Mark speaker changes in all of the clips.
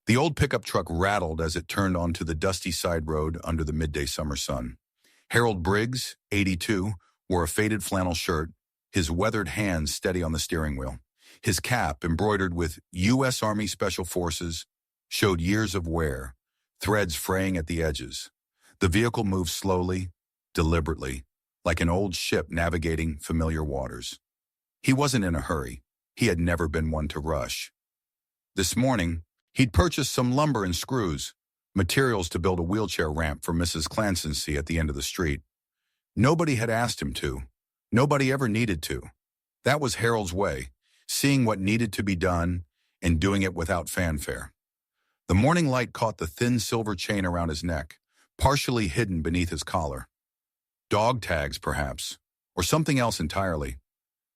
Speaker 1: The old pickup truck rattled as it turned onto the dusty side road under the midday summer sun. Harold Briggs, 82, wore a faded flannel shirt, his weathered hands steady on the steering wheel. His cap, embroidered with U.S. Army Special Forces, showed years of wear, threads fraying at the edges. The vehicle moved slowly, deliberately, like an old ship navigating familiar waters. He wasn't in a hurry. He had never been one to rush. This morning, he'd purchased some lumber and screws, materials to build a wheelchair ramp for Mrs. Clancy at the end of the street. Nobody had asked him to. Nobody ever needed to. That was Harold's way, seeing what needed to be done and doing it without fanfare. The morning light caught the thin silver chain around his neck, partially hidden beneath his collar. Dog tags, perhaps, or something else entirely.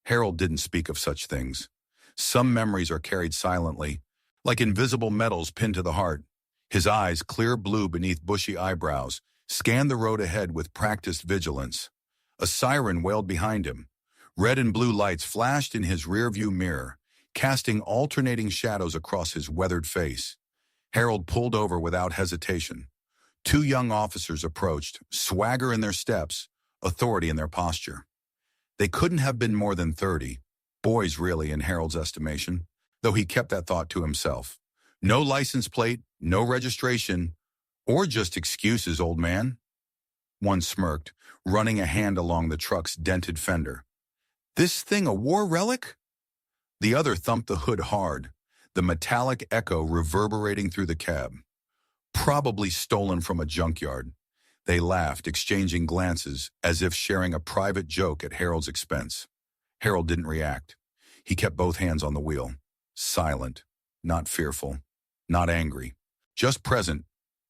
Speaker 1: Harold didn't speak of such things. Some memories are carried silently, like invisible metals pinned to the heart. His eyes, clear blue beneath bushy eyebrows, scanned the road ahead with practiced vigilance. A siren wailed behind him. Red and blue lights flashed in his rearview mirror, casting alternating shadows across his weathered face. Harold pulled over without hesitation. Two young officers approached, swagger in their steps, authority in their posture. They couldn't have been more than 30, boys really in Harold's estimation, though he kept that thought to himself. No license plate, no registration, or just excuses, old man. One smirked, running a hand along the truck's dented fender. This thing a war relic? The other thumped the hood hard, the metallic echo reverberating through the cab. Probably stolen from a junkyard. They laughed, exchanging glances, as if sharing a private joke at Harold's expense. Harold didn't react. He kept both hands on the wheel, silent, not fearful, not angry, just present,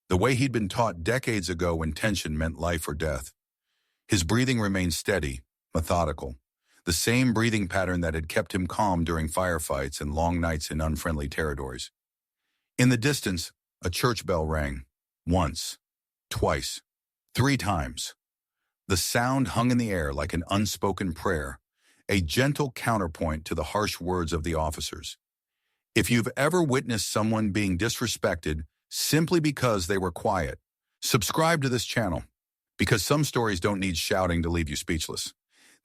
Speaker 1: the way he'd been taught decades ago when tension meant life or death. His breathing remained steady, methodical, the same breathing pattern that had kept him calm during firefights and long nights in unfriendly territories. In the distance, a church bell rang. Once, twice, 3 times. The sound hung in the air like an unspoken prayer, a gentle counterpoint to the harsh words of the officers. If you've ever witnessed someone being disrespected simply because they were quiet, subscribe to this channel, because some stories don't need shouting to leave you speechless.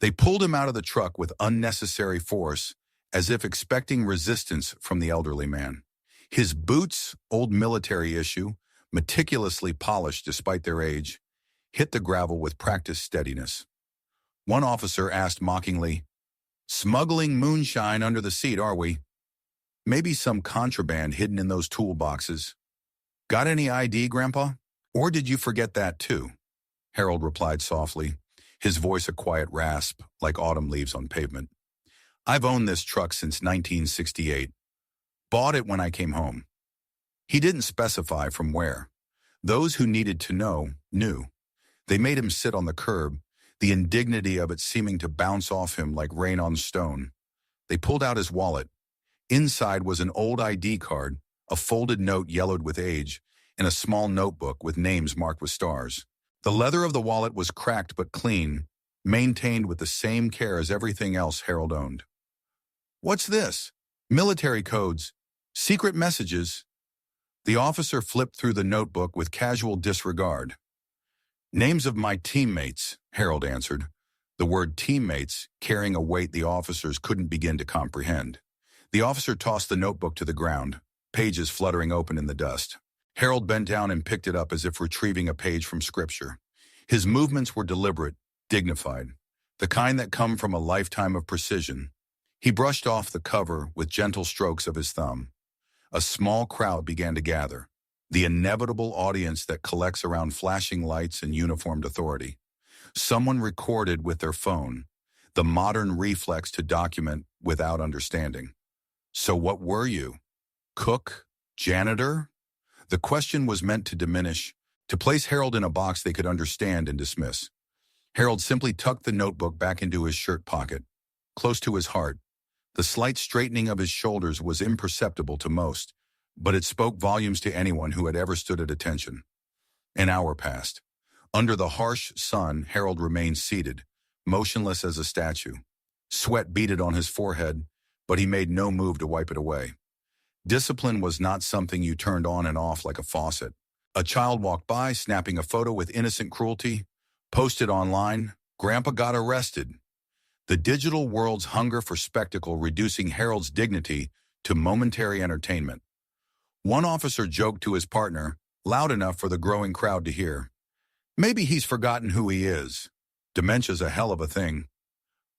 Speaker 1: They pulled him out of the truck with unnecessary force, as if expecting resistance from the elderly man. His boots, old military issue, meticulously polished despite their age, hit the gravel with practiced steadiness. One officer asked mockingly, "Smuggling moonshine under the seat, are we? Maybe some contraband hidden in those toolboxes. Got any ID, Grandpa? Or did you forget that too?" Harold replied softly, his voice a quiet rasp like autumn leaves on pavement. "I've owned this truck since 1968. Bought it when I came home." He didn't specify from where. Those who needed to know knew. They made him sit on the curb, the indignity of it seeming to bounce off him like rain on stone. They pulled out his wallet. Inside was an old ID card, a folded note yellowed with age, and a small notebook with names marked with stars. The leather of the wallet was cracked but clean, maintained with the same care as everything else Harold owned. "What's this? Military codes, secret messages." The officer flipped through the notebook with casual disregard. "Names of my teammates," Harold answered, the word teammates carrying a weight the officers couldn't begin to comprehend. The officer tossed the notebook to the ground, pages fluttering open in the dust. Harold bent down and picked it up as if retrieving a page from scripture. His movements were deliberate, dignified, the kind that come from a lifetime of precision. He brushed off the cover with gentle strokes of his thumb. A small crowd began to gather, the inevitable audience that collects around flashing lights and uniformed authority. Someone recorded with their phone, the modern reflex to document without understanding. "So what were you? Cook? Janitor?" The question was meant to diminish, to place Harold in a box they could understand and dismiss. Harold simply tucked the notebook back into his shirt pocket, close to his heart. The slight straightening of his shoulders was imperceptible to most, but it spoke volumes to anyone who had ever stood at attention. An hour passed. Under the harsh sun, Harold remained seated, motionless as a statue. Sweat beaded on his forehead, but he made no move to wipe it away. Discipline was not something you turned on and off like a faucet. A child walked by, snapping a photo with innocent cruelty, posted online, Grandpa got arrested. The digital world's hunger for spectacle reducing Harold's dignity to momentary entertainment. One officer joked to his partner, loud enough for the growing crowd to hear, "Maybe he's forgotten who he is. Dementia's a hell of a thing.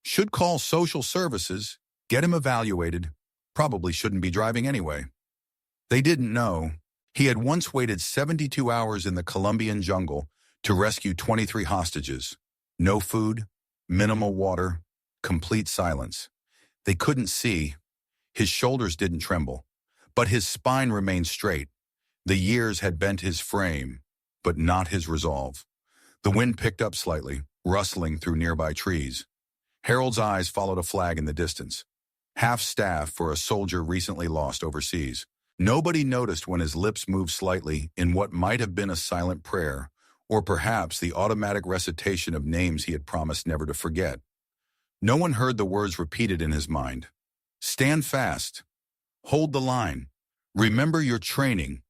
Speaker 1: Should call social services, get him evaluated. Probably shouldn't be driving anyway." They didn't know he had once waited 72 hours in the Colombian jungle to rescue 23 hostages. No food, minimal water, complete silence. They couldn't see. His shoulders didn't tremble, but his spine remained straight. The years had bent his frame, but not his resolve. The wind picked up slightly, rustling through nearby trees. Harold's eyes followed a flag in the distance. Half-staff for a soldier recently lost overseas. Nobody noticed when his lips moved slightly in what might have been a silent prayer, or perhaps the automatic recitation of names he had promised never to forget. No one heard the words repeated in his mind. Stand fast. Hold the line. Remember your training.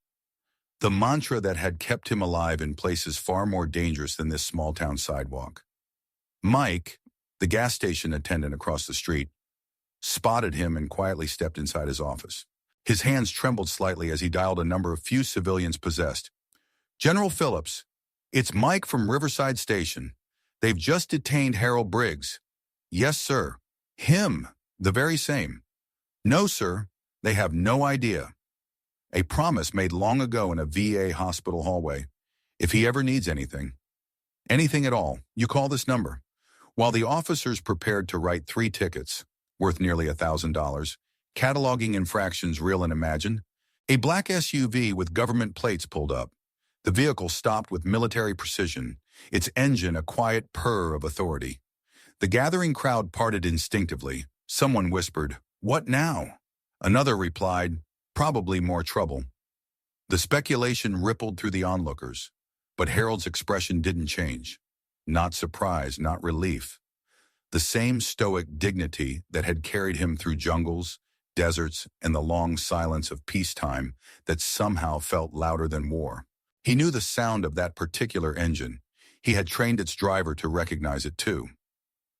Speaker 1: The mantra that had kept him alive in places far more dangerous than this small-town sidewalk. Mike, the gas station attendant across the street, spotted him and quietly stepped inside his office. His hands trembled slightly as he dialed a number few civilians possessed. "General Phillips, it's Mike from Riverside Station. They've just detained Harold Briggs." "Yes, sir." "Him, the very same." "No, sir, they have no idea." A promise made long ago in a VA hospital hallway. If he ever needs anything at all, you call this number. While the officers prepared to write 3 tickets, worth nearly $1,000, cataloging infractions real and imagined, a black SUV with government plates pulled up. The vehicle stopped with military precision, its engine a quiet purr of authority. The gathering crowd parted instinctively. Someone whispered, "What now?" Another replied, "Probably more trouble." The speculation rippled through the onlookers, but Harold's expression didn't change. Not surprise, not relief. The same stoic dignity that had carried him through jungles, deserts, and the long silence of peacetime that somehow felt louder than war. He knew the sound of that particular engine. He had trained its driver to recognize it too.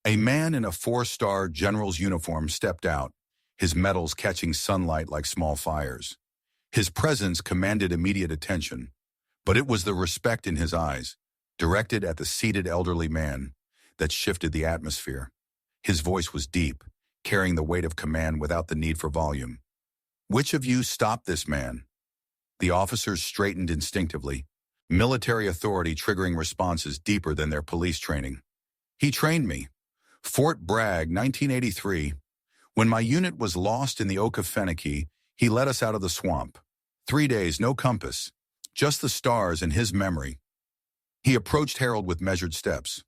Speaker 1: A man in a 4-star general's uniform stepped out, his metals catching sunlight like small fires. His presence commanded immediate attention, but it was the respect in his eyes, directed at the seated elderly man, that shifted the atmosphere. His voice was deep, carrying the weight of command without the need for volume. "Which of you stopped this man?" The officers straightened instinctively, military authority triggering responses deeper than their police training. "He trained me. Fort Bragg, 1983. When my unit was lost in the Okefenokee, he led us out of the swamp. 3 days, no compass, just the stars and his memory." He approached Harold with measured steps.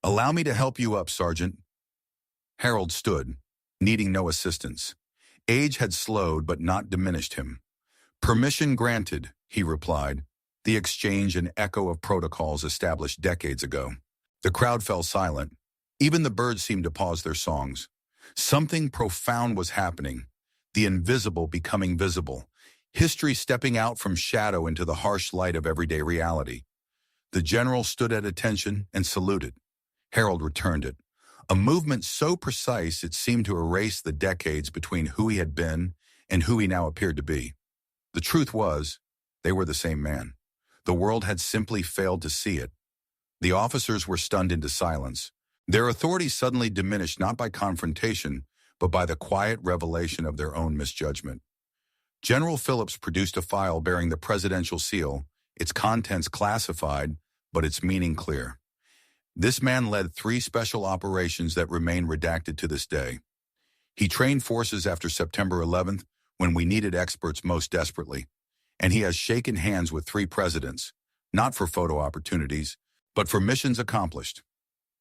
Speaker 1: "Allow me to help you up, Sergeant." Harold stood, needing no assistance. Age had slowed but not diminished him. "Permission granted," he replied, the exchange an echo of protocols established decades ago. The crowd fell silent. Even the birds seemed to pause their songs. Something profound was happening, the invisible becoming visible, history stepping out from shadow into the harsh light of everyday reality. The general stood at attention and saluted. Harold returned it, a movement so precise it seemed to erase the decades between who he had been and who he now appeared to be. The truth was, they were the same man. The world had simply failed to see it. The officers were stunned into silence. Their authority suddenly diminished not by confrontation, but by the quiet revelation of their own misjudgment. General Phillips produced a file bearing the presidential seal, its contents classified, but its meaning clear. This man led 3 special operations that remain redacted to this day. He trained forces after September 11th, when we needed experts most desperately, and he has shaken hands with 3 presidents, not for photo opportunities, but for missions accomplished.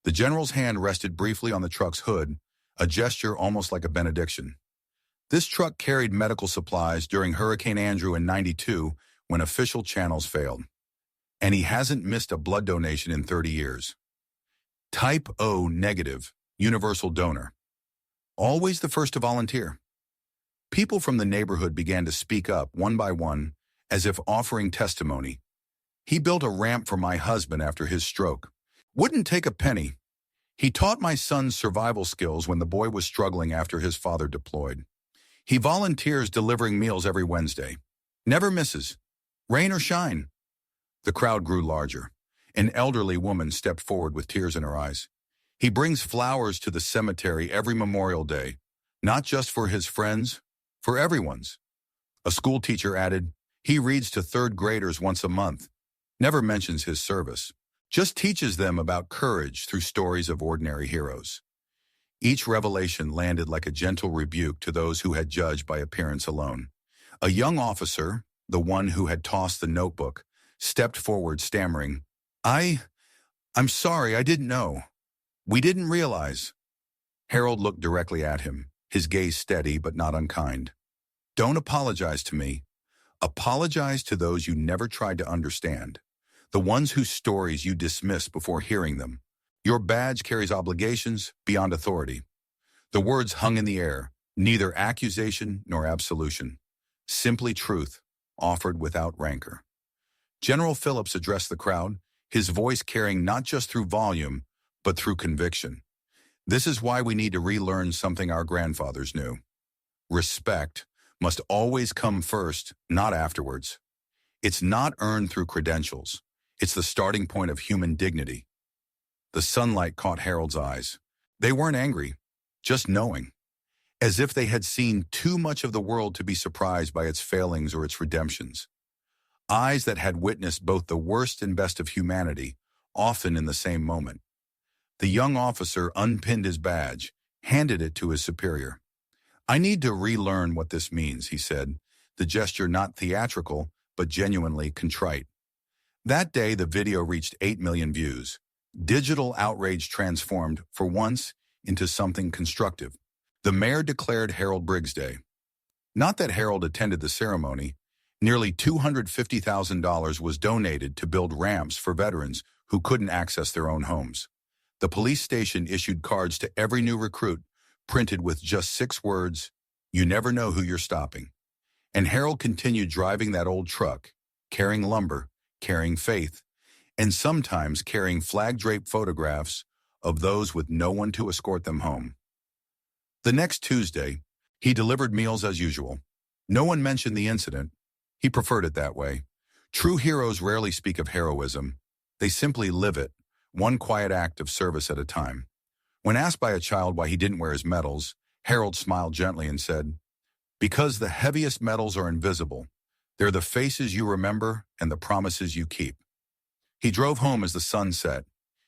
Speaker 1: The general's hand rested briefly on the truck's hood, a gesture almost like a benediction. This truck carried medical supplies during Hurricane Andrew in '92 when official channels failed. And he hasn't missed a blood donation in 30 years. Type O negative, universal donor. Always the first to volunteer. People from the neighborhood began to speak up one by one, as if offering testimony. He built a ramp for my husband after his stroke. Wouldn't take a penny. He taught my son's survival skills when the boy was struggling after his father deployed. He volunteers delivering meals every Wednesday. Never misses. Rain or shine. The crowd grew larger. An elderly woman stepped forward with tears in her eyes. He brings flowers to the cemetery every Memorial Day, not just for his friends, for everyone's. A school teacher added, he reads to third graders once a month. Never mentions his service. Just teaches them about courage through stories of ordinary heroes. Each revelation landed like a gentle rebuke to those who had judged by appearance alone. A young officer, the one who had tossed the notebook, stepped forward stammering, I'm sorry, I didn't know. We didn't realize. Harold looked directly at him, his gaze steady but not unkind. Don't apologize to me. Apologize to those you never tried to understand, the ones whose stories you dismissed before hearing them. Your badge carries obligations beyond authority. The words hung in the air, neither accusation nor absolution. Simply truth, offered without rancor. General Phillips addressed the crowd, his voice carrying not just through volume, but through conviction. This is why we need to relearn something our grandfathers knew. Respect must always come first, not afterwards. It's not earned through credentials. It's the starting point of human dignity. The sunlight caught Harold's eyes. They weren't angry, just knowing, as if they had seen too much of the world to be surprised by its failings or its redemptions. Eyes that had witnessed both the worst and best of humanity, often in the same moment. The young officer unpinned his badge, handed it to his superior. I need to relearn what this means, he said, the gesture not theatrical, but genuinely contrite. That day, the video reached 8 million views. Digital outrage transformed, for once, into something constructive. The mayor declared Harold Briggs Day. Not that Harold attended the ceremony. Nearly $250,000 was donated to build ramps for veterans who couldn't access their own homes. The police station issued cards to every new recruit, printed with just 6 words, "You never know who you're stopping." And Harold continued driving that old truck, carrying lumber, carrying faith, and sometimes carrying flag-draped photographs of those with no one to escort them home. The next Tuesday, he delivered meals as usual. No one mentioned the incident. He preferred it that way. True heroes rarely speak of heroism. They simply live it, one quiet act of service at a time. When asked by a child why he didn't wear his medals, Harold smiled gently and said, "Because the heaviest medals are invisible. They're the faces you remember and the promises you keep." He drove home as the sun set,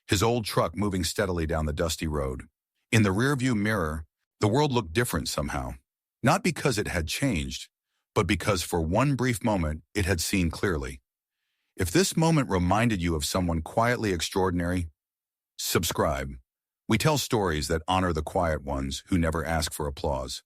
Speaker 1: his old truck moving steadily down the dusty road. In the rearview mirror, the world looked different somehow. Not because it had changed, but because for one brief moment it had seen clearly. If this moment reminded you of someone quietly extraordinary, subscribe. We tell stories that honor the quiet ones who never ask for applause.